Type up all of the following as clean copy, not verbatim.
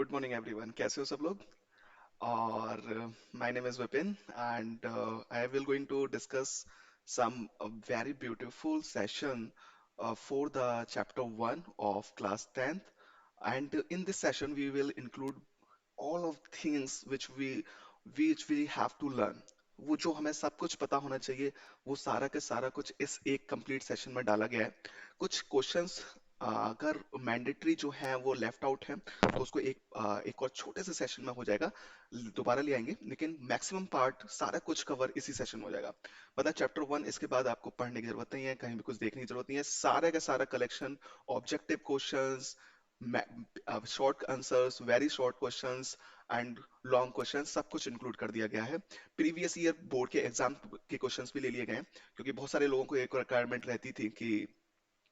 Good morning everyone, कैसे हो सब लोग? और my name is Vipin and I will going to discuss some very beautiful session for the chapter 1 of class 10th, and in this session we will include all of things which we have to learn. वो जो हमें सब कुछ पता होना चाहिए, वो सारा के सारा कुछ इस एक कंप्लीट सेशन में डाला गया है। कुछ क्वेश्चंस अगर मैंडेटरी जो है वो लेफ्ट आउट है, तो उसको एक और छोटे से सेशन में हो जाएगा, दोबारा ले आएंगे, लेकिन मैक्सिमम पार्ट सारा कुछ कवर इसी सेशन में हो जाएगा। मतलब चैप्टर 1 इसके बाद आपको पढ़ने की जरूरत नहीं है, कहीं भी कुछ देखने की जरूरत नहीं है, सारे का सारा collection, objective questions, short answers, very short questions and long question, सब कुछ इंक्लूड कर दिया गया है। प्रीवियस ईयर बोर्ड के एग्जाम के क्वेश्चंस भी ले लिए गए हैं, क्योंकि बहुत सारे लोगों को एक रिक्वायरमेंट रहती थी कि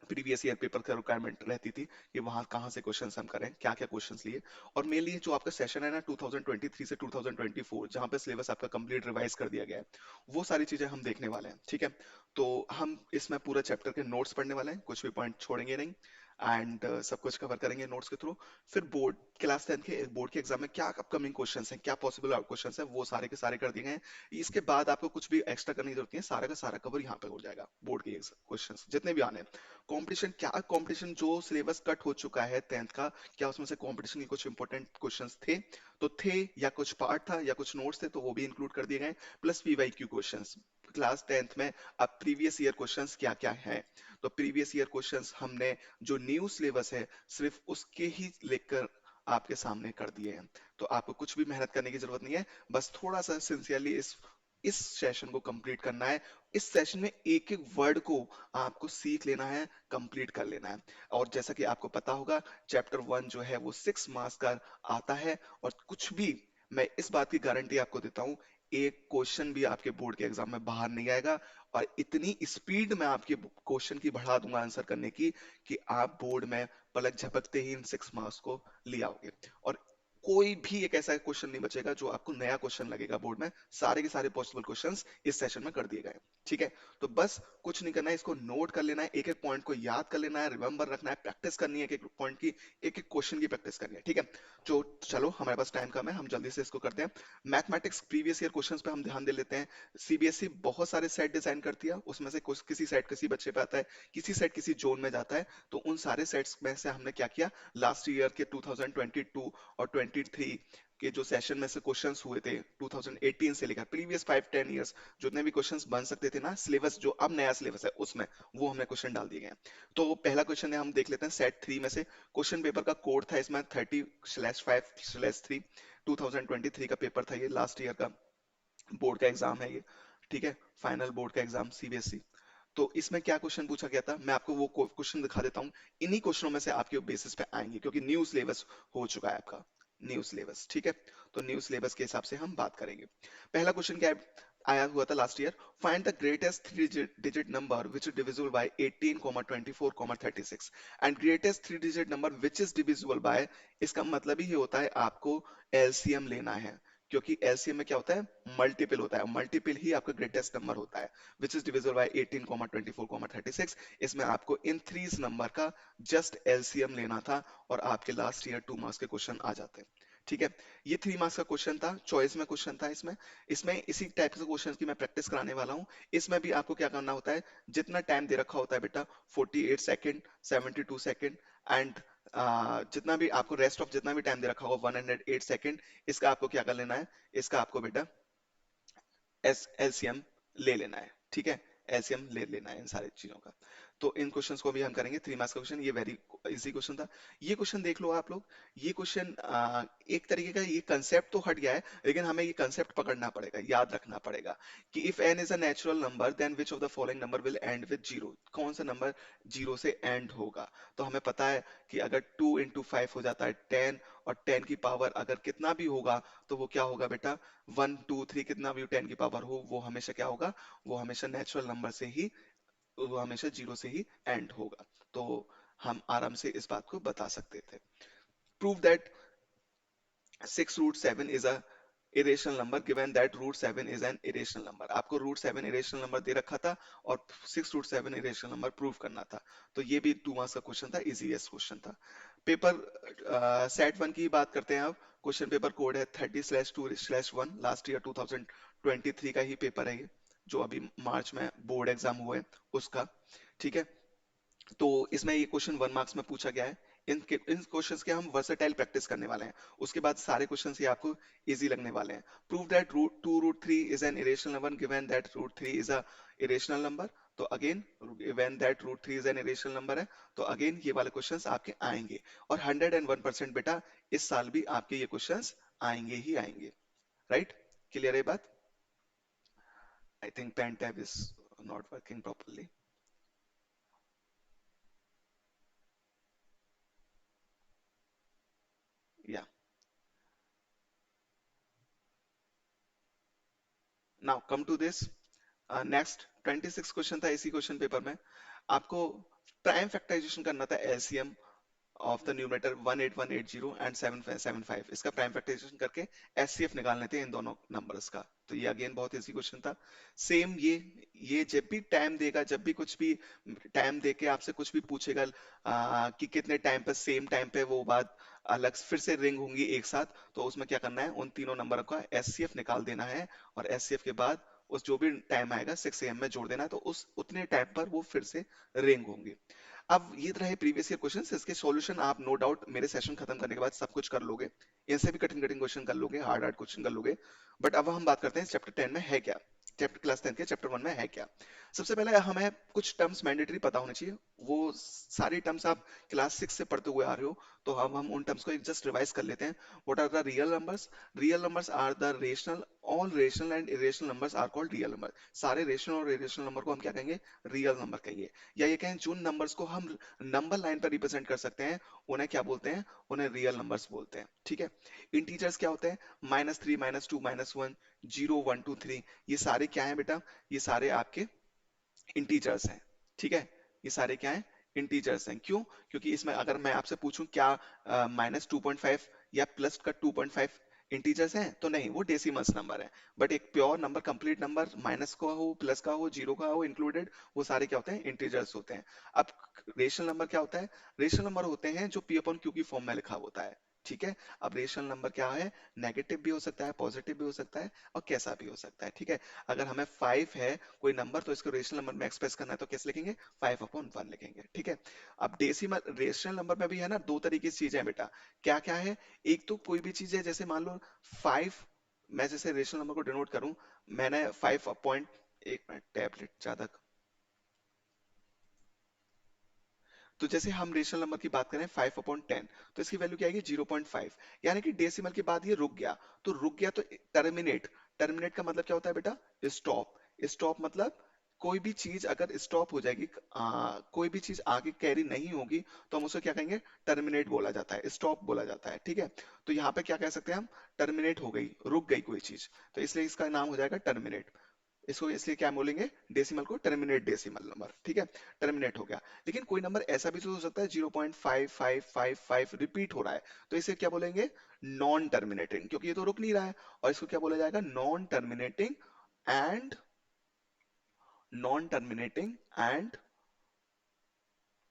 प्रीवियस ईयर पेपर का रिक्वायरमेंट रहती थी कि वहां कहाँ से क्वेश्चंस हम करें, क्या क्या क्वेश्चंस लिए। और मेनली जो आपका सेशन है ना 2023 से 2024, जहां पे सिलेबस आपका कंप्लीट रिवाइज कर दिया गया है, वो सारी चीजें हम देखने वाले हैं। ठीक है, तो हम इसमें पूरा चैप्टर के नोट्स पढ़ने वाले हैं, कुछ भी पॉइंट छोड़ेंगे नहीं, एंड सब कुछ कवर करेंगे नोट्स के थ्रू। फिर बोर्ड क्लास 10 के बोर्ड के एग्जाम में क्या अपकमिंग क्वेश्चंस हैं, क्या पॉसिबल क्वेश्चंस हैं, वो सारे के सारे कर दिए गए हैं। इसके बाद आपको कुछ भी एक्स्ट्रा करने की जरूरत नहीं है, सारा का सारा कवर यहाँ पे हो जाएगा। बोर्ड के क्वेश्चंस जितने भी आने, कंपटीशन, क्या कंपटीशन जो सिलेबस कट हो चुका है 10th का, क्या उसमें से कंपटीशन के कुछ इंपॉर्टेंट क्वेश्चंस थे तो थे, या कुछ पार्ट था या कुछ नोट्स थे तो वो भी इंक्लूड कर दिए गए, plus PYQ questions class 10th में। अब प्रीवियस ईयर क्वेश्चंस क्या क्या हैं, तो प्रीवियस ईयर क्वेश्चंस हमने जो न्यू सिलेबस है सिर्फ उसके ही लेकर आपके सामने कर दिए हैं। तो आपको कुछ भी मेहनत करने की जरूरत नहीं है, बस थोड़ा सा सिंसियरली इस सेशन को कंप्लीट करना है। इस सेशन में एक एक वर्ड को आपको सीख लेना है, कंप्लीट कर लेना है। और जैसा कि आपको पता होगा, चैप्टर 1 जो है वो 6 मार्क्स का आता है, और कुछ भी, मैं इस बात की गारंटी आपको देता हूं, एक क्वेश्चन भी आपके बोर्ड के एग्जाम में बाहर नहीं आएगा। और इतनी स्पीड में आपके क्वेश्चन की बढ़ा दूंगा आंसर करने की, कि आप बोर्ड में पलक झपकते ही इन 6 मार्क्स को ले आओगे। और कोई भी एक ऐसा क्वेश्चन नहीं बचेगा जो आपको नया क्वेश्चन लगेगा बोर्ड में, सारे के सारे पॉसिबल क्वेश्चंस इस सेशन में कर दिए गए हैं। ठीक है, तो बस कुछ नहीं करना है, इसको नोट कर लेना है, एक एक पॉइंट को याद कर लेना है, रिमेंबर रखना है, प्रैक्टिस करनी है, एक एक पॉइंट की, एक एक क्वेश्चन की प्रैक्टिस करनी है। ठीक है, तो चलो, हमारे पास टाइम कम है, हम जल्दी से इसको करते हैं। मैथमेटिक्स प्रीवियस ईयर क्वेश्चंस पे हम ध्यान दे लेते हैं। सीबीएसई बहुत सारे सेट डिजाइन करती है, उसमें से कुछ किसी सेट किसी बच्चे पे आता है, किसी सेट किसी जोन में जाता है। तो उन सारे सेट्स में से हमने क्या किया, लास्ट ईयर के 2022 और 23 के जो सेशन में से क्वेश्चंस हुए थे 2018 से लेकर प्रीवियस 5-10 इयर्स, जितने भी क्वेश्चंस बन सकते थे ना, सिलेबस जो अब नया सिलेबस है उसमें, वो हमने क्वेश्चन डाल दिए गए हैं। तो पहला क्वेश्चन हम देख लेते हैं सेट 3 में से। क्वेश्चन पेपर का कोड था इसमें 30/5/3, 2023 का पेपर था ये, लास्ट ईयर का बोर्ड का एग्जाम है ये। ठीक है, फाइनल बोर्ड का एग्जाम सीबीएसई। तो इसमें क्या क्वेश्चन पूछा गया था, मैं आपको वो क्वेश्चन दिखा देता हूँ। इन्हीं क्वेश्चनों में से आपके बेसिस पे आएंगे, क्योंकि न्यू सिलेबस हो चुका है आपका, न्यू सिलेबस। ठीक है, तो न्यू सिलेबस के हिसाब से हम बात करेंगे। पहला क्वेश्चन क्या आया हुआ था last year, find the greatest three digit number which is divisible by 18, 24, 36, and greatest three digit number which is divisible by, इसका मतलब ही ये होता है आपको एलसीएम लेना है, क्योंकि एलसीएम में क्या होता है, मल्टीपल होता है, मल्टीपल ही आपका ग्रेटेस्ट नंबर होता है, विच इज डिविजिबल बाय 18, 24, 36। इसमें आपको इन थ्रीज नंबर का जस्ट एलसीएम लेना था, और आपके लास्ट ईयर 2 मार्क्स के क्वेश्चन आ जाते हैं। ठीक है, ये 3 मार्क्स का क्वेश्चन था, चॉइस में क्वेश्चन था इसमें। इसमें इसी टाइप के क्वेश्चन की मैं प्रैक्टिस कराने वाला हूँ। इसमें भी आपको क्या करना होता है, जितना टाइम दे रखा होता है बेटा, 48 सेकेंड, 72 सेकेंड, एंड जितना भी आपको रेस्ट ऑफ जितना भी टाइम दे रखा होगा 108 सेकेंड, इसका आपको क्या कर लेना है, इसका आपको बेटा एस एलसीएम ले लेना है। ठीक है, एलसीएम ले लेना है इन सारी चीजों का। तो इन क्वेश्चंस को भी हम करेंगे। 3 मार्क्स का क्वेश्चन, ये वेरी इजी क्वेश्चन था। ये क्वेश्चन देख लो आप लोग। ये क्वेश्चन एक तरीके का, ये कंसेप्ट तो हट गया है, लेकिन हमें ये कंसेप्ट पकड़ना पड़ेगा, याद रखना पड़ेगा कि if N is a natural number then which of the following number will end with zero, कौन सा नंबर जीरो से एंड होगा। तो हमें पता है कि अगर 2 into 5 हो जाता है 10, और 10 की पावर अगर कितना भी होगा, तो वो क्या होगा बेटा, 1 2 3, कितना भी 10 की पावर हो, वो हमेशा क्या होगा, वो हमेशा नेचुरल नंबर से ही, वो हमेशा जीरो से ही एंड होगा। तो हम आराम से इस बात को बता सकते थे। Prove that 6 root 7 is a irrational number given that root seven is an irrational number. आपको रूट सेवन इरेशनल नंबर दे रखा था और six root seven irrational number prove करना था। तो ये भी 2 मार्क्स का क्वेश्चन था, इजीएस्ट क्वेश्चन था। पेपर सेट वन की बात करते हैं अब। क्वेश्चन पेपर कोड है 30/2/1, लास्ट ईयर 2023 का ही पेपर है ये, जो अभी मार्च में बोर्ड एग्जाम हुए हैं उसका। ठीक है, तो इसमें ये क्वेश्चन 1 मार्क्स में पूछा गया है। इन क्वेश्चंस के हम वर्सेटाइल प्रैक्टिस करने वाले हैं। उसके बाद सारे क्वेश्चंस ये आपको इजी लगने वाले हैं। Prove that root two root three is an irrational number given that root three is a irrational number. तो again given that root three is an irrational number है, तो अगेन ये वाले क्वेश्चंस आपके आएंगे। और 101% बेटा इस साल भी आपके ये क्वेश्चंस आएंगे ही आएंगे। राइट? क्लियर है बात? I think pen tab is not working properly. Yeah now come to this. Next 26 question था इसी क्वेश्चन पेपर में। आपको प्राइम फैक्टराइजेशन करना था LCM of the numerator 18180 and 775। इसका प्राइम फैक्टराइजेशन करके एचसीएफ निकालने थे इन दोनों नंबर्स का। तो ये अगेन बहुत इजी क्वेश्चन था। सेम ये जब भी टाइम देगा, जब भी कुछ भी टाइम दे के आपसे कुछ भी पूछेगा कि कितने टाइम पर सेम टाइम पे वो बात अलग फिर से रिंग होंगी एक साथ, तो उसमें क्या करना है, उन तीनों नंबर का एचसीएफ निकाल देना है। और एचसीएफ के बाद उस जो भी टाइम आएगा 6 AM में जोड़ देना है, तो उस उतने टाइम पर वो फिर से रिंग होंगी। अब ये रहे प्रीवियस ईयर क्वेश्चंस। इसके सॉल्यूशन आप नो डाउट मेरे सेशन खत्म करने के बाद सब कुछ कर लोगे। इनसे भी कठिन कठिन क्वेश्चन कर लोगे, हार्ड हार्ड क्वेश्चन कर लोगे। बट अब हम बात करते हैं चैप्टर 10 में है क्या। चैप्टर क्लास 10 के चैप्टर 1 में है क्या। सबसे पहले हमें कुछ टर्म्स मैंडेटरी पता होने चाहिए। वो सारी टर्म्स आप क्लास 6 से पढ़ते हुए आ रहे हो, तो अब हम उन टर्म्स को एक जस्ट रिवाइज कर लेते हैं। What are the real numbers? Real numbers are the rational, all rational and irrational numbers are called real number. सारे रेशनल और इरेशनल नंबर को हम क्या कहेंगे? रियल नंबर कहेंगे। या ये कहें जिन नंबर्स को हम नंबर लाइन पर रिप्रेजेंट कर सकते हैं, उन्हें क्या बोलते हैं? उन्हें रियल नंबर्स बोलते हैं। ठीक है। इंटीजर्स क्या होते हैं? -3, -2, -1, 0, 1, 2, 3। ये सारे क्या है बेटा? ये सारे आपके इंटीजर्स हैं। ठीक है, ये सारे क्या हैं? इंटीजर्स हैं। क्यों? क्योंकि इसमें अगर मैं आपसे पूछूं क्या -2.5 या प्लस का 2.5 इंटीजर्स हैं, तो नहीं, वो डेसिमल्स नंबर है। बट एक pure number, complete number, minus का हो, प्लस का हो, जीरो का हो, इंक्लूडेड, वो सारे क्या होते हैं? इंटीजर्स होते हैं। अब रेशनल नंबर क्या होता है? रेशनल नंबर होते हैं जो पी अपॉन क्यू की फॉर्म में लिखा होता है। ठीक है। अब रेशनल नंबर क्या है? नेगेटिव भी हो सकता है, पॉजिटिव भी हो सकता है, और कैसा भी हो सकता है। ठीक है। अगर हमें 5 है कोई नंबर, तो इसको रेशनल नंबर में एक्सप्रेस करना है तो कैसे लिखेंगे? 5/1 लिखेंगे। ठीक है। अब डेसिमल रेशनल नंबर में भी है ना, दो तरीके की चीजें हैं बेटा। क्या क्या है? एक तो कोई भी चीज है, जैसे मान लो 5, मैं जैसे रेशनल नंबर को डिनोट करूं, मैंने 5 पॉइंट, एक मिनट टैबलेट ज्यादा। तो जैसे हम रेशनल नंबर की बात करें 5/10, तो इसकी वैल्यू क्या आएगी? 0.5। यानी कि डेसिमल के बाद ये रुक गया। तो रुक गया तो टर्मिनेट। टर्मिनेट का मतलब क्या होता है बेटा? स्टॉप। स्टॉप मतलब कोई भी चीज अगर स्टॉप हो जाएगी, कोई भी चीज आगे कैरी नहीं होगी, तो हम उसे क्या कहेंगे? टर्मिनेट बोला जाता है, स्टॉप बोला जाता है। ठीक है। तो यहाँ पे क्या कह सकते हैं हम? टर्मिनेट हो गई, रुक गई कोई चीज, तो इसलिए इसका नाम हो जाएगा टर्मिनेट। इसको इसलिए क्या बोलेंगे? डेसिमल को टर्मिनेट डेसिमल नंबर। ठीक है। टर्मिनेट हो गया। लेकिन कोई नंबर ऐसा भी तो हो सकता है 0.5555 रिपीट हो रहा है, तो इसे क्या बोलेंगे? नॉन टर्मिनेटिंग, क्योंकि ये तो रुक नहीं रहा है। और इसको क्या बोला जाएगा? Non terminating and, non terminating and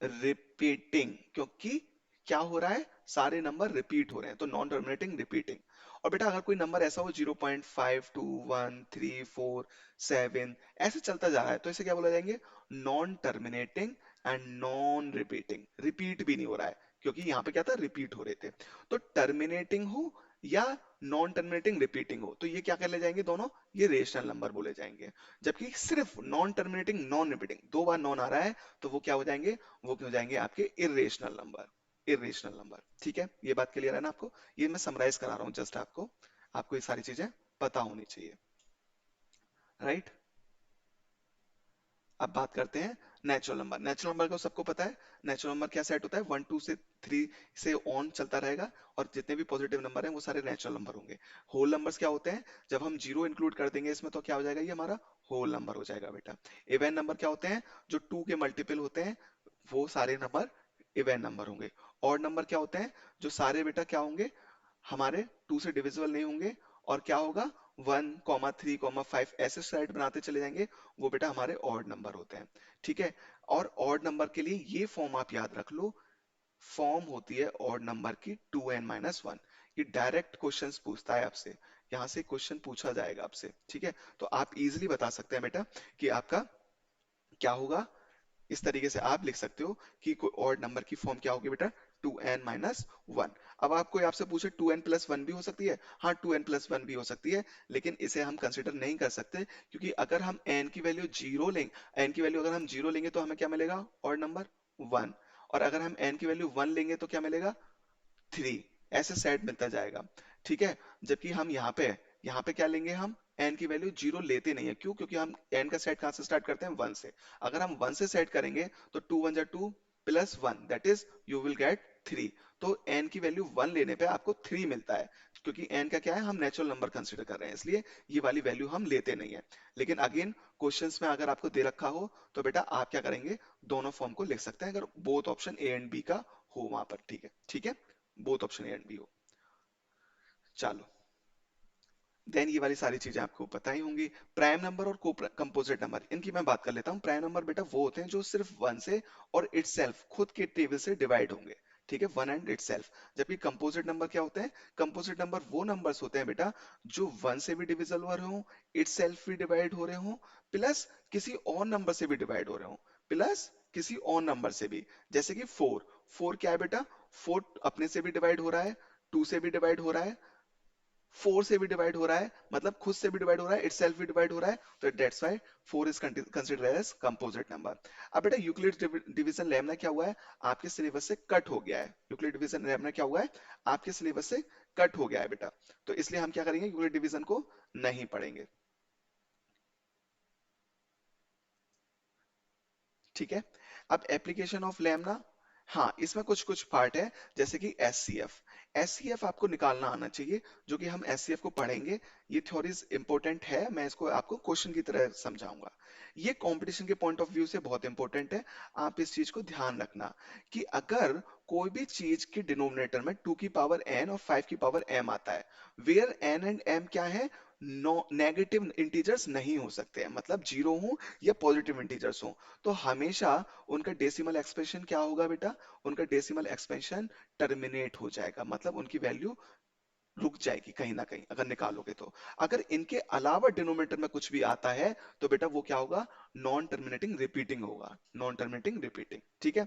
repeating, क्योंकि क्या हो रहा है? सारे नंबर रिपीट हो रहे हैं, तो नॉन टर्मिनेटिंग, रिपीटिंग। और बेटा अगर कोई नंबर ऐसा हो 0.52134 7 ऐसे चलता जा रहा है, तो इसे क्या बोला जाएंगे? Non terminating and non repeating. Repeat भी नहीं हो रहा है, क्योंकि यहाँ पे क्या था? रिपीट हो रहे थे। तो टर्मिनेटिंग हो या नॉन टर्मिनेटिंग रिपीटिंग हो, तो ये क्या कर ले जाएंगे दोनों? ये रेशनल नंबर बोले जाएंगे। जबकि सिर्फ नॉन टर्मिनेटिंग नॉन रिपीटिंग, दो बार नॉन आ रहा है, तो वो क्या हो जाएंगे? वो हो जाएंगे आपके इरेशनल नंबर। Irrational number. ठीक है, ये बात क्लियर है ना आपको? ये मैं समराइज करा रहा हूँ जस्ट आपको। आपको ये सारी चीजें पता होनी चाहिए। राइट। अब बात करते हैं नेचुरल नंबर। नेचुरल नंबर को सबको पता है। नेचुरल नंबर क्या सेट होता है? 1 2 से 3 से ऑन चलता रहेगा, और जितने भी पॉजिटिव नंबर हैं वो सारे नेचुरल नंबर होंगे। होल नंबर्स क्या होते हैं? जब हम जीरो इंक्लूड कर देंगे इसमें, तो क्या हो जाएगा? ये हमारा होल नंबर हो जाएगा बेटा। इवन नंबर क्या होते हैं? जो 2 के मल्टीपल होते हैं, वो सारे नंबर इवन नंबर होंगे। ऑड नंबर क्या होते हैं? जो सारे बेटा क्या होंगे? हमारे 2 से डिविजिबल नहीं होंगे, और क्या होगा, 1, 3, 5 ऐसे स्लाइड बनाते चले जाएंगे, वो बेटा हमारे ऑड नंबर होते हैं। ठीक है। और ऑड नंबर के लिए ये फॉर्म आप याद रख लो, फॉर्म होती है ऑड नंबर की 2n-1। ये डायरेक्ट क्वेश्चंस पूछता है आपसे, यहाँ से क्वेश्चन पूछा जाएगा आपसे। ठीक है। तो आप इजीली बता सकते हैं बेटा कि आपका क्या होगा। इस तरीके से आप लिख सकते हो कि कोई ऑड नंबर की फॉर्म क्या होगी बेटा, 2n-1। अब आप कोई आपसे पूछे 2n+1 भी हो सकती है, हाँ 2n+1 भी हो सकती है, लेकिन इसे हम कंसिडर नहीं कर सकते, क्योंकि अगर हम n की वैल्यू जीरो लेंगे, n की वैल्यू अगर हम जीरो लेंगे तो हमें क्या मिलेगा, ऑड नंबर 1। और अगर हम n की वैल्यू 1 लेंगे तो क्या मिलेगा, 3। ऐसे सेट मिलता जाएगा। ठीक है। जबकि हम यहाँ पे क्या लेंगे, हम n की वैल्यू जीरो लेते नहीं है, क्यों, क्योंकि हम n का सेट कहाँ से स्टार्ट करते हैं, 1 से। अगर हम 1 से सेट करेंगे तो 2 1 जा 2 +1 that is you will get 3। तो n की वैल्यू 1 लेने पे आपको 3 मिलता है, क्योंकि n का क्या है, हम नेचुरल नंबर कंसीडर कर रहे हैं, इसलिए ये वाली वैल्यू हम लेते नहीं है। लेकिन अगेन क्वेश्चंस में अगर आपको दे रखा हो तो बेटा आप क्या करेंगे, दोनों फॉर्म को लिख सकते हैं, अगर both option A and B का हो वहां पर। ठीक है, ठीक है, both option A and B हो। चलो, देन ये वाली सारी चीजें आपको पता ही होंगी। प्राइम नंबर और को कंपोजिट नंबर, इनकी मैं बात कर लेता हूँ। प्राइम नंबर बेटा वो होते हैं जो सिर्फ वन से और इटसेल्फ खुद के टेबल से डिवाइड होंगे। ठीक है, वन एंड इटसेल्फ। जबकि कंपोजिट नंबर क्या होते हैं, कंपोजिट नंबर वो नंबर्स होते हैं बेटा जो वन से भी डिविजल हो रहे हो, इटसेल्फ भी डिवाइड हो रहे हो, प्लस किसी और नंबर से भी डिवाइड हो रहे हो, प्लस किसी और नंबर से भी। जैसे कि फोर, फोर क्या है बेटा, फोर अपने से भी डिवाइड हो रहा है, टू से भी डिवाइड हो रहा है, फोर से भी डिवाइड हो रहा है, मतलब खुद से भी डिवाइड हो रहा है, इटसेल्फ भी डिवाइड हो रहा है, तो that's why four is considered as composite number. अब बेटा यूक्लिड डिवीजन लेमना क्या हुआ है, आपके सिलेबस से कट हो गया है। यूक्लिड डिवीजन लेमना क्या हुआ है, आपके सिलेबस से कट हो गया है बेटा, तो इसलिए हम क्या करेंगे, यूक्लिड डिवीजन को नहीं पढ़ेंगे। ठीक है। अब एप्लीकेशन ऑफ लैम्डा, हाँ इसमें कुछ कुछ पार्ट है, जैसे कि S C F. S C F आपको निकालना आना चाहिए, जो कि हम एस सी एफ को पढ़ेंगे। ये थ्योरीज इंपॉर्टेंट है, मैं इसको आपको क्वेश्चन की तरह समझाऊंगा। ये कंपटीशन के पॉइंट ऑफ व्यू से बहुत इंपॉर्टेंट है। आप इस चीज को ध्यान रखना कि अगर कोई भी चीज के डिनोमिनेटर में 2 की पावर n और 5 की पावर m आता है, वेयर n एंड m क्या है, नो नेगेटिव इंटीजर्स नहीं हो सकते हैं, मतलब जीरो हो या पॉजिटिव इंटीजर्स हो, तो हमेशा उनका डेसिमल एक्सप्रेशन क्या होगा बेटा, उनका डेसिमल एक्सपेंशन टर्मिनेट हो जाएगा, मतलब उनकी वैल्यू रुक जाएगी कहीं ना कहीं अगर निकालोगे तो। अगर इनके अलावा डिनोमिनेटर में कुछ भी आता है तो बेटा वो क्या होगा, नॉन टर्मिनेटिंग रिपीटिंग होगा, नॉन टर्मिनेटिंग रिपीटिंग। ठीक है,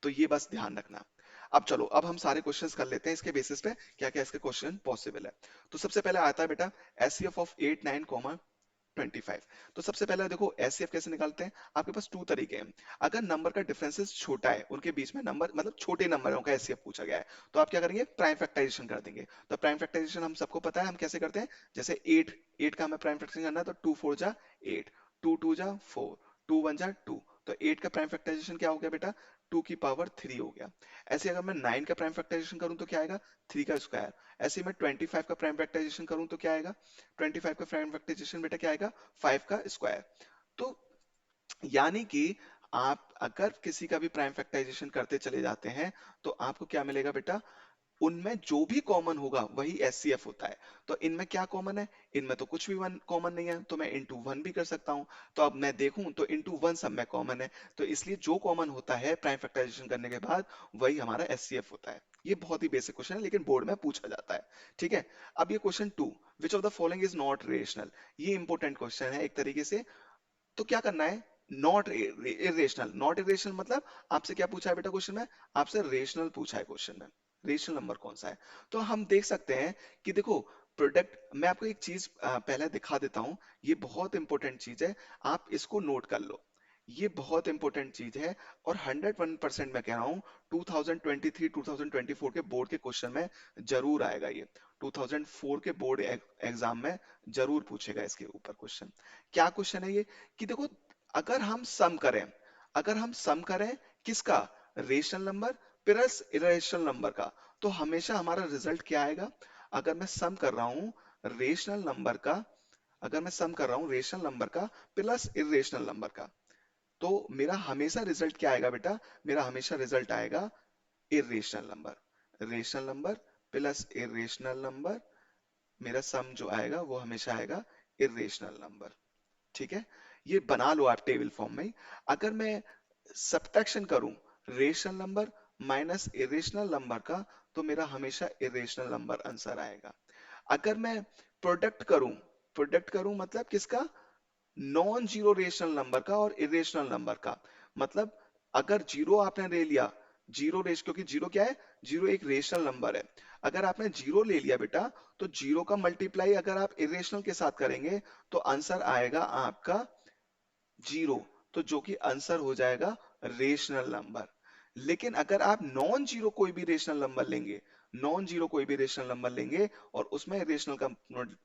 तो ये बस ध्यान रखना। अब चलो, अब हम सारे क्वेश्चंस कर लेते हैं इसके बेसिस पे क्या क्या इसके क्वेश्चन पॉसिबल है। तो सबसे पहले आता है बेटा एचसीएफ ऑफ 8, 9, 25। तो सबसे पहले देखो एचसीएफ कैसे निकालते हैं, आपके पास टू तरीके हैं। अगर नंबर का डिफरेंसेस छोटा है, उनके बीच में नंबर मतलब छोटे नंबरों का एचसीएफ पूछा गया है, तो आप क्या करेंगे, प्राइम फैक्टराइजेशन कर देंगे। तो प्राइम फैक्टराइजेशन हम सबको पता है हम कैसे करते हैं, जैसे एट, एट का हमें प्राइम फैक्टराइजेशन करना है तो 2 4 जा 8, 2 2 जा 4, 2 1 जा 2। तो एट का प्राइम फैक्टराइजेशन क्या हो गया बेटा, 2 की पावर 3 हो गया। ऐसे अगर मैं 9 का प्राइम फैक्टराइजेशन करूं तो क्या आएगा, 3 का स्क्वायर। ऐसे मैं 25 का प्राइम फैक्टराइजेशन करूं तो क्या आएगा, 25 का प्राइम फैक्टराइजेशन बेटा क्या आएगा, 5 का स्क्वायर। तो यानी कि आप अगर किसी का भी प्राइम फैक्टराइजेशन करते चले जाते हैं तो आपको क्या मिलेगा बेटा, उनमें जो भी कॉमन होगा वही एचसीएफ होता है। तो इनमें क्या कॉमन है, इनमें तो कुछ भी वन कॉमन नहीं है, तो मैं इंटू वन भी कर सकता हूं। तो अब मैं देखूं तो इंटू वन सब में कॉमन है, तो इसलिए जो कॉमन होता है प्राइम फैक्टराइजेशन करने के बाद वही हमारा एचसीएफ होता है। ये बहुत ही बेसिक क्वेश्चन है, लेकिन बोर्ड में पूछा जाता है। ठीक है। अब ये question two, which of the following is not rational, ये इंपॉर्टेंट क्वेश्चन है एक तरीके से। तो क्या करना है, नॉट इरेशनल, नॉट इरेशनल मतलब आपसे क्या पूछा है बेटा क्वेश्चन में, आपसे रेशनल पूछा है क्वेश्चन में, रेशनल नंबर कौन सा है। तो हम देख सकते हैं कि देखो प्रोडक्ट, मैं आपको एक चीज पहले दिखा देता हूं, ये बहुत इंपॉर्टेंट चीज है, आप इसको नोट कर लो। ये बहुत इंपॉर्टेंट चीज है, और 101% मैं कह रहा हूँ 2023 2024 के बोर्ड के क्वेश्चन में जरूर आएगा ये। 2004 के बोर्ड एग्जाम में जरूर पूछेगा इसके ऊपर क्वेश्चन। क्या क्वेश्चन है ये, कि देखो अगर हम सम करें, अगर हम सम करें किसका, rational number plus irrational number का, तो हमेशा हमारा रिजल्ट क्या आएगा। अगर मैं सम कर रहा हूं रेशनल नंबर का, अगर मैं सम कर रहा हूं रेशनल नंबर का प्लस इरेशनल नंबर का, तो मेरा हमेशा रिजल्ट क्या आएगा बेटा, मेरा हमेशा रिजल्ट आएगा irrational number. Rational number plus irrational number मेरा सम जो आएगा वो हमेशा आएगा इरेशनल नंबर। ठीक है, ये बना लो आप टेबल फॉर्म में ही। अगर मैं सब्ट्रैक्शन करूं rational number minus irrational number का, तो मेरा हमेशा इरेशनल नंबर आंसर आएगा। अगर मैं प्रोडक्ट करूं, प्रोडक्ट करूं मतलब किसका, नॉन जीरो रेशनल नंबर का और इरेशनल नंबर का। मतलब अगर जीरो आपने ले लिया, जीरो रेश, क्योंकि जीरो क्या है, जीरो एक रेशनल नंबर है। अगर आपने जीरो ले लिया बेटा, तो जीरो का मल्टीप्लाई अगर आप इरेशनल के साथ करेंगे तो आंसर आएगा आपका जीरो, तो जो कि आंसर हो जाएगा रेशनल नंबर। लेकिन अगर आप नॉन जीरो कोई भी रेशनल नंबर लेंगे, नॉन जीरो कोई भी रेशनल नंबर लेंगे और उसमें इरेशनल का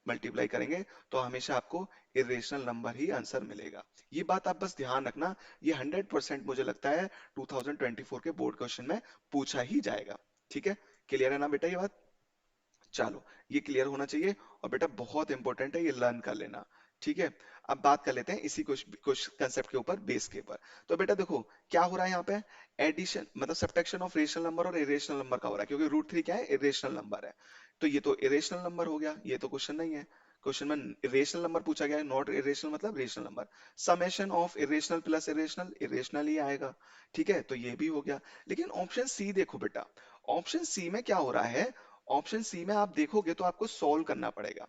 मल्टीप्लाई करेंगे, तो हमेशा आपको इरेशनल नंबर ही आंसर मिलेगा। ये बात आप बस ध्यान रखना, ये 100% मुझे लगता है 2024 के बोर्ड क्वेश्चन में पूछा ही जाएगा। ठीक है, क्लियर है ना बेटा ये बात? चलो, ये क्लियर होना चाहिए। और बेटा बहुत इंपॉर्टेंट है, ये लर्न कर लेना। ठीक है, अब बात कर लेते हैं इसी कुछ कुछ कंसेप्ट के ऊपर, बेस के ऊपर। तो बेटा देखो क्या हो रहा है यहाँ पे, एडिशन मतलब सब्ट्रैक्शन ऑफ रेशनल नंबर और इरेशनल नंबर का हो रहा है, क्योंकि रूट थ्री क्या है, इरेशनल नंबर है। तो ये तो इरेशनल नंबर हो गया, ये तो क्वेश्चन नहीं है। क्वेश्चन में इरेशनल नंबर पूछा गया है, नॉट इरेशनल मतलब rational number. Summation of irrational plus irrational, irrational ही आएगा। ठीक है, तो ये भी हो गया। लेकिन ऑप्शन सी देखो बेटा, ऑप्शन सी में क्या हो रहा है, ऑप्शन सी में आप देखोगे तो आपको सॉल्व करना पड़ेगा।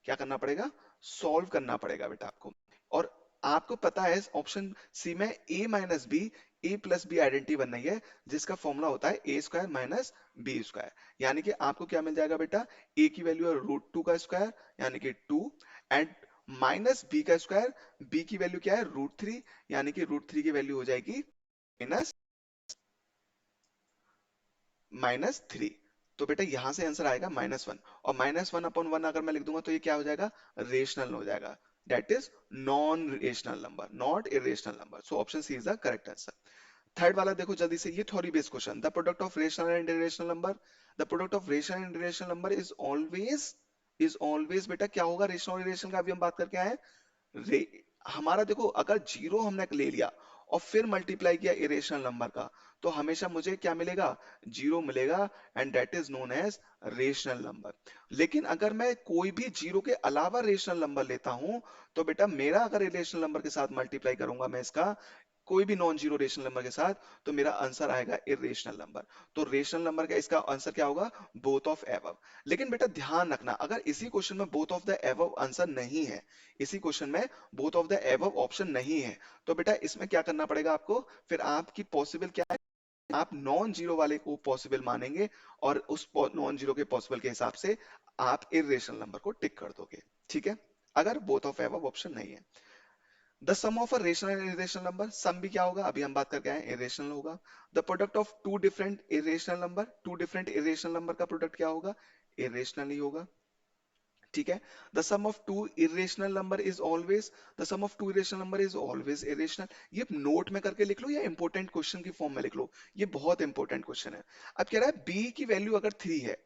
क्या करना पड़ेगा, सॉल्व करना पड़ेगा बेटा आपको। और आपको पता है ऑप्शन सी में ए माइनस बी, ए प्लस बी आइडेंटिटी बन रही है, जिसका फॉर्मूला होता है ए स्क्वायर माइनस बी स्क्वायर। यानी कि आपको क्या मिल जाएगा बेटा, ए की वैल्यू है रूट टू का स्क्वायर यानी कि टू, एंड माइनस बी का स्क्वायर, बी की वैल्यू क्या है रूट थ्री, यानी कि रूट थ्री की वैल्यू हो जाएगी माइनस माइनस थ्री। तो बेटा यहां से आंसर आएगा माइनस वन, और माइनस वन अपॉन वन अगर मैं लिख दूंगा तो ये क्या हो जाएगा, रेशनल हो जाएगा। That is non rational number, not irrational number. So option C is the correct answer. Third वाला देखो जल्दी से, ये theory based question, the product of rational and irrational number, the product of rational and irrational number is always बेटा क्या होगा, rational और irrational का अभी हम बात करके आए हैं। हमारा देखो अगर जीरो हमने ले लिया और फिर मल्टीप्लाई किया इरेशनल नंबर का, तो हमेशा मुझे क्या मिलेगा, जीरो मिलेगा, and that is known as rational number. लेकिन अगर मैं कोई भी जीरो के अलावा रेशनल नंबर लेता हूं, तो बेटा मेरा अगर रेशनल नंबर के साथ मल्टीप्लाई करूंगा मैं इसका, कोई भी नॉन जीरो रेशनल नंबर के साथ, तो मेरा आंसर आएगा इरेशनल नंबर। तो रेशनल नंबर का इसका आंसर क्या होगा, बोथ ऑफ एबव। लेकिन बेटा ध्यान रखना, अगर इसी क्वेश्चन में both of the above answer नहीं है, इसी क्वेश्चन में both of the above option नहीं है, तो बेटा इसमें क्या करना पड़ेगा आपको, फिर आपकी पॉसिबल क्या है, आप नॉन जीरो वाले को पॉसिबल मानेंगे और उस नॉन जीरो के पॉसिबल के हिसाब से आप इरेशनल नंबर को टिक कर दोगे। ठीक है, अगर बोथ ऑफ एबव ऑप्शन नहीं है। The sum of a rational and irrational number, sum भी क्या होगा, अभी हम बात करके आए इरेशनल होगा। The product of two different irrational number, two different irrational number का प्रोडक्ट क्या होगा, इरेशनल ही होगा। ठीक है, the sum of two irrational number is always, the sum of two irrational number is always irrational. ये note में करके लिख लो या इंपॉर्टेंट क्वेश्चन की फॉर्म में लिख लो, ये बहुत इंपॉर्टेंट क्वेश्चन है। अब कह रहा है बी की वैल्यू अगर थ्री है,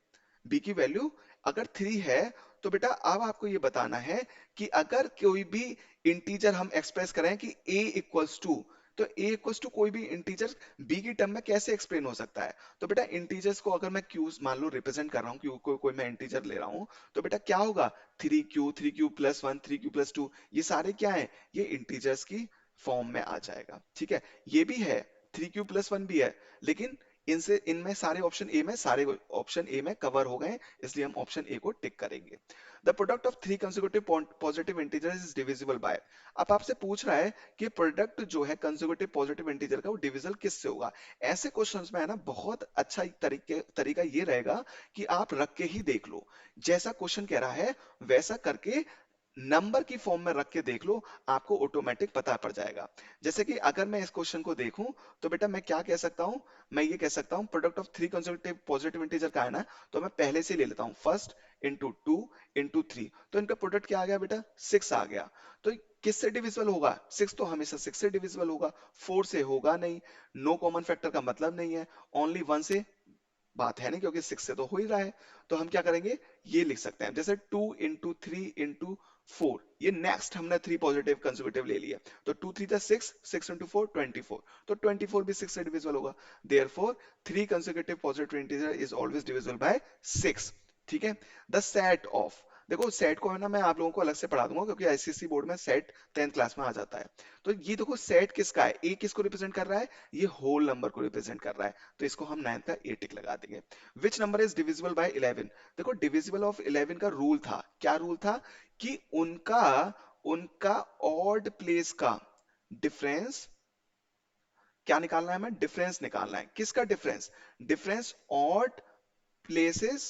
बी की वैल्यू अगर थ्री है, तो बेटा अब आपको ये बताना है कि अगर कोई भी इंटीजर हम एक्सप्रेस करें कि a इक्वल्स टू, तो a इक्वल्स टू कोई भी इंटीजर b की टर्म में कैसे एक्सप्लेन हो सकता है। तो बेटा इंटीजर्स को अगर मैं q मान लो रिप्रेजेंट कर रहा हूँ, q को कोई मैं इंटीजर ले रहा हूँ, तो बेटा क्या होगा, three Q plus one, three Q plus two, ये सारे क्या है, ये इंटीजर्स की फॉर्म में आ जाएगा। ठीक है, ये भी है, थ्री क्यू प्लस वन भी है, लेकिन इनसे इनमें सारे ऑप्शन ए में, सारे ऑप्शन ए में कवर हो गए, इसलिए हम ऑप्शन ए को टिक करेंगे। The product of three consecutive positive integers is divisible by. अब आपसे पूछ रहा है कि प्रोडक्ट जो है कंसेक्यूटिव पॉजिटिव इंटीजर का वो डिविजल किससे होगा। ऐसे क्वेश्चंस में है ना बहुत अच्छा एक तरीका ये रहेगा कि आप रख के ही देख लो, जैसा क्वेश्चन कह रहा है वैसा करके नंबर की फॉर्म में रख के देख लो, आपको ऑटोमेटिक पता पड़ जाएगा। जैसे कि अगर मैं इस क्वेश्चन को देखूं, तो बेटा मैं क्या कह सकता हूं, मैं ये कह सकता हूं product of three consecutive positive integer का है ना, तो मैं पहले से ले लेता हूं first into two into three, तो इनका प्रोडक्ट क्या आ गया बेटा, सिक्स आ गया। तो किससे डिविजिबल होगा, सिक्स तो हमेशा सिक्स से डिविजिबल होगा, फोर से होगा नहीं, नो कॉमन फैक्टर का मतलब नहीं है, ओनली वन से बात है नहीं, क्योंकि सिक्स से तो हो ही रहा है। तो हम क्या करेंगे, ये लिख सकते हैं जैसे two into three into four, ये नेक्स्ट हमने थ्री पॉजिटिव कंसेक्यूटिव ले लिया, तो टू थ्री जा six, six into four twenty four, तो ट्वेंटी फोर भी सिक्स से डिविजिबल होगा। Therefore three consecutive positive integer is always divisible by six. ठीक है, द सेट ऑफ, देखो सेट को है ना, मैं आप लोगों को अलग से पढ़ा दूंगा क्योंकि आईसीएसई बोर्ड में सेट 10th क्लास में आ जाता है। तो ये देखो सेट किसका है, ए किसको रिप्रेजेंट कर रहा है, ये होल नंबर को रिप्रेजेंट कर रहा है। तो इसको हम 9 का ए टिक लगा देंगे। Which number is divisible by 11? देखो डिविजिबल ऑफ 11 का रूल था, क्या रूल था, कि उनका उनका ऑड प्लेस का डिफरेंस क्या निकालना है, हमें डिफरेंस निकालना है। किसका difference, difference odd places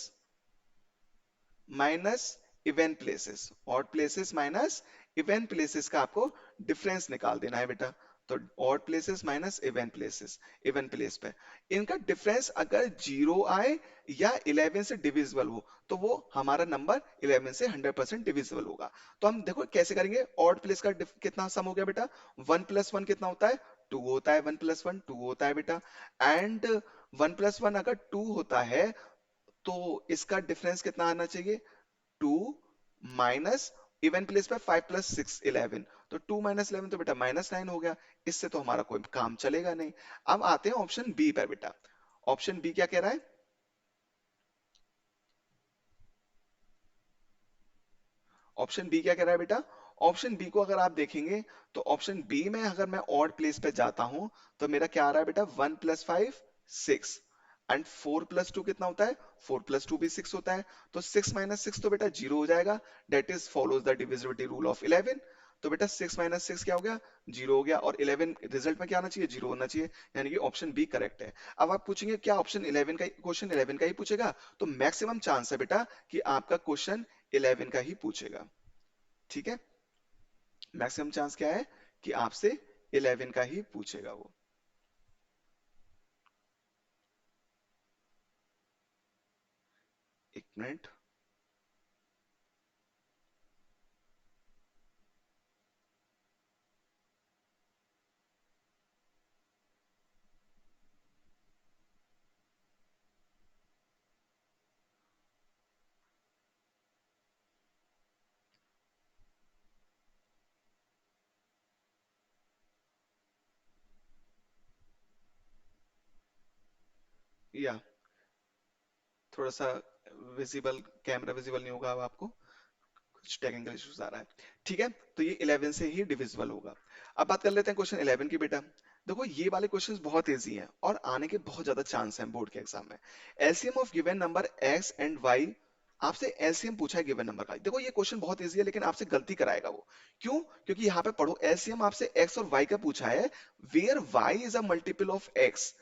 minus even places, odd places minus even places का आपको डिफरेंस निकाल देना है बेटा। तो odd places minus even places, even place पे इनका डिफरेंस अगर जीरो आए या 11 से डिविजिबल हो, तो वो हमारा नंबर 11 से 100% डिविजिबल होगा। तो हम देखो कैसे करेंगे, ऑड प्लेस का कितना सम हो गया बेटा, 1 + 1 कितना होता है, 2 होता है, 1 + 1 2 होता है बेटा। एंड 1 + 1 अगर 2 होता है, तो इसका डिफरेंस कितना आना चाहिए, 2 माइनस इवन प्लेस पे 5 + 6 11, तो 2 - 11 तो बेटा -9 हो गया। इससे तो हमारा कोई काम चलेगा नहीं। अब आते हैं ऑप्शन बी पर बेटा। ऑप्शन बी क्या कह रहा है, ऑप्शन बी क्या कह रहा है बेटा, ऑप्शन बी को अगर आप देखेंगे तो ऑप्शन बी में अगर मैं ऑड प्लेस पे जाता हूं, तो मेरा क्या आ रहा है बेटा, 1 + 5 6, एंड 4 + 2 कितना होता है, 4 + 2 भी 6 होता है। तो 6 - 6 तो बेटा 0 हो जाएगा, that is follows the divisibility rule of 11। तो बेटा 6 - 6 क्या हो गया, 0 हो गया, और 11 रिजल्ट में क्या आना चाहिए, 0 होना चाहिए। यानी कि ऑप्शन बी करेक्ट है। अब आप पूछेंगे क्या ऑप्शन 11 का, क्वेश्चन 11 का ही पूछेगा, तो मैक्सिमम चांस है बेटा कि आपका क्वेश्चन 11 का ही पूछेगा। ठीक है, मैक्सिमम चांस क्या है कि आपसे 11 का ही पूछेगा वो। 1 मिनट। या थोड़ा सा विजिबल, कैमरा विजिबल नहीं होगा अब आपको, कुछ टेक्निकल इश्यूज आ रहा है। ठीक है, तो ये 11 से ही डिविजिबल होगा। अब बात कर लेते हैं क्वेश्चन 11 की बेटा। देखो ये वाले क्वेश्चंस बहुत इजी हैं और आने के बहुत ज्यादा चांस हैं बोर्ड के एग्जाम में। LCM of given number X and Y, आपसे एलसीएम पूछा है गिवन नंबर का। देखो ये क्वेश्चन बहुत इजी है लेकिन आपसे गलती कराएगा वो। क्यों, क्योंकि यहाँ पे पढ़ो, एलसीएम आपसे एक्स और वाई का पूछा है, where Y is a multiple of X.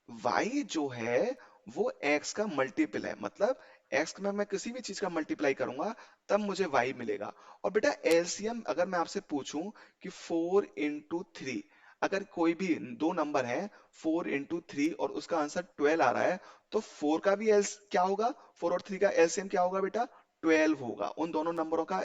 y जो है वो x का मल्टीपल है, मतलब x में मैं किसी भी चीज का मल्टीप्लाई करूंगा तब मुझे y मिलेगा। और बेटा एलसीएम अगर मैं आपसे पूछूं कि 4 × 3, अगर कोई भी दो नंबर है 4 × 3 और उसका आंसर 12 आ रहा है, तो 4 का भी एल क्या होगा, 4 और 3 का एलसीएम क्या होगा बेटा, 12 होगा। उन दोनों नंबरों का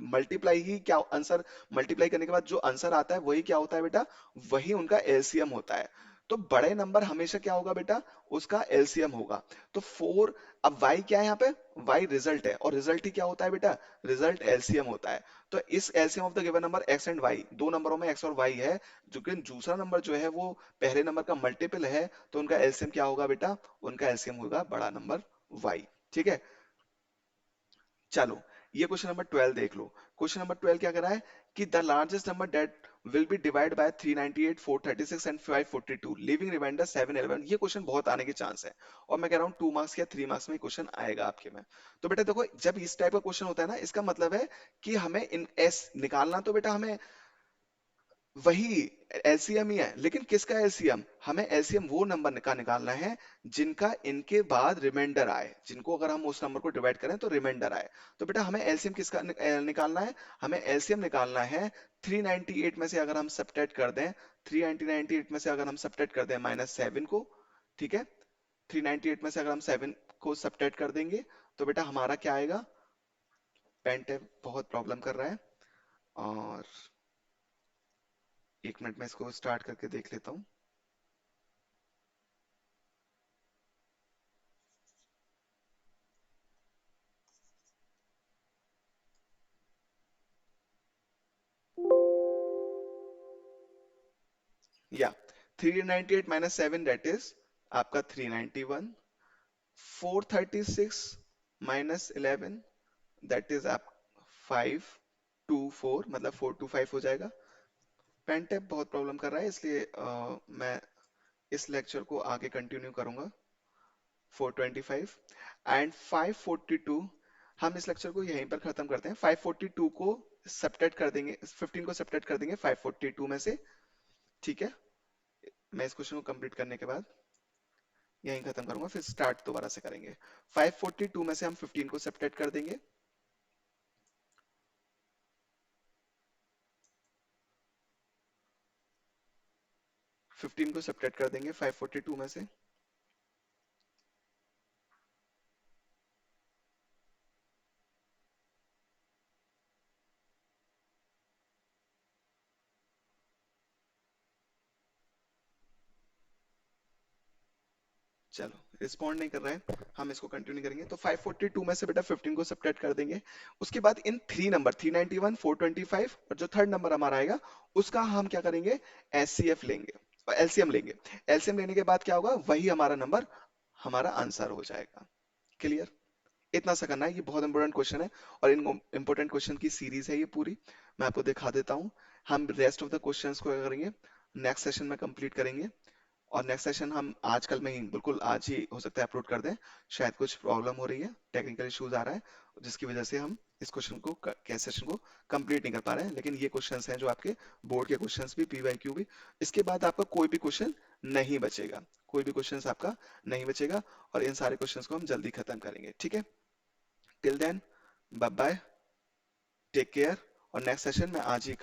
मल्टीप्लाई ही क्या आंसर, मल्टीप्लाई करने के बाद जो आंसर आता है वही क्या होता है बेटा, वही उनका एलसीएम होता है। तो बड़े नंबर हमेशा क्या होगा बेटा, उसका एलसीएम होगा। तो 4, अब y क्या है यहाँ पे, y रिजल्ट है, और रिजल्ट ही क्या होता है बेटा, रिजल्ट एलसीएम होता है। तो इस LCM of the given number x and y, दो नंबरों में x और y है, जो कि दूसरा नंबर जो है वो पहले नंबर का मल्टीपल है, तो उनका एलसीएम क्या होगा बेटा, उनका एलसीएम होगा बड़ा नंबर y। ठीक है, चलो ये क्वेश्चन नंबर 12 देख लो। क्वेश्चन नंबर 12 क्या कर रहा है, कि the largest number that will be divide by 398 436 and 542 leaving remainder 711। ये क्वेश्चन बहुत आने के चांस है, और मैं कह रहा हूँ 2 मार्क्स या 3 मार्क्स में क्वेश्चन आएगा आपके में। तो बेटा देखो जब इस टाइप का क्वेश्चन होता है ना, इसका मतलब है कि हमें इन एस निकालना, तो बेटा हमें वही एलसीएम ही है, लेकिन किसका एलसीएम, हमें एलसीएम वो नंबर का निकालना है जिनका इनके बाद रिमाइंडर आए, जिनको अगर हम उस नंबर को डिवाइड करें तो रिमाइंडर आए। तो बेटा हमें एलसीएम किसका निकालना है, हमें एलसीएम निकालना है 398 में से अगर हम सब्ट्रैक्ट कर दें, 398 में से अगर हम सब्ट्रैक्ट कर दें -7 को, ठीक है, 398 में से अगर हम 7 को सब्ट्रैक्ट कर देंगे, तो बेटा हमारा क्या आएगा, पेन टैब बहुत प्रॉब्लम कर रहा है, और 1 मिनट में इसको स्टार्ट करके देख लेता हूँ। या 398 -7 दैट इज आपका 391, 436 -11 दैट इज आप 5 2 4, मतलब 4 to 5 हो जाएगा। पेन टैप बहुत प्रॉब्लम कर रहा है, इसलिए मैं इस लेक्चर को आगे कंटिन्यू करूंगा। 425 एंड 542, हम इस लेक्चर को यहीं पर खत्म करते हैं। 542 को सब्ट्रैक्ट कर देंगे, 15 को सब्ट्रैक्ट कर देंगे 542 में से। ठीक है, मैं इस क्वेश्चन को कंप्लीट करने के बाद यहीं खत्म करूंगा, फिर स्टार्ट दोबारा से करेंगे। 542 में से हम 15 को सब्ट्रैक्ट कर देंगे। 15 को सब्ट्रैक्ट कर देंगे 542 में से। चलो, रिस्पॉन्ड नहीं कर रहा है, हम इसको कंटिन्यू करेंगे। तो 542 में से बेटा 15 को सब्ट्रैक्ट कर देंगे। उसके बाद इन थ्री नंबर 391, 425 और जो थर्ड नंबर हमारा आएगा उसका हम क्या करेंगे, एचसीएफ लेंगे और एलसीएम लेंगे। एलसीएम लेने के बाद क्या होगा, वही हमारा नंबर हमारा आंसर हो जाएगा। क्लियर? इतना सा करना है, ये बहुत इंपॉर्टेंट क्वेश्चन है और इन इंपॉर्टेंट क्वेश्चन की सीरीज है ये पूरी। मैं आपको दिखा देता हूँ। हम रेस्ट ऑफ द क्वेश्चंस को क्या करेंगे, नेक्स्ट सेशन में कंप्लीट करेंगे। और नेक्स्ट सेशन हम आजकल में ही, बिल्कुल आज ही हो सकता है अपलोड कर दें। शायद कुछ प्रॉब्लम हो रही है, टेक्निकल इश्यूज आ रहा है, जिसकी वजह से हम इस क्वेश्चन को के सेशन को कंप्लीट नहीं कर पा रहे हैं। लेकिन ये क्वेश्चंस हैं जो आपके बोर्ड के क्वेश्चंस भी, पीवाईक्यू भी। इसके बाद आपका कोई भी क्वेश्चन नहीं बचेगा, कोई भी क्वेश्चंस आपका नहीं बचेगा। और इन सारे क्वेश्चंस को हम जल्दी खत्म करेंगे। ठीक है, till then, bye bye, take care. और नेक्स्ट सेशन में आज ही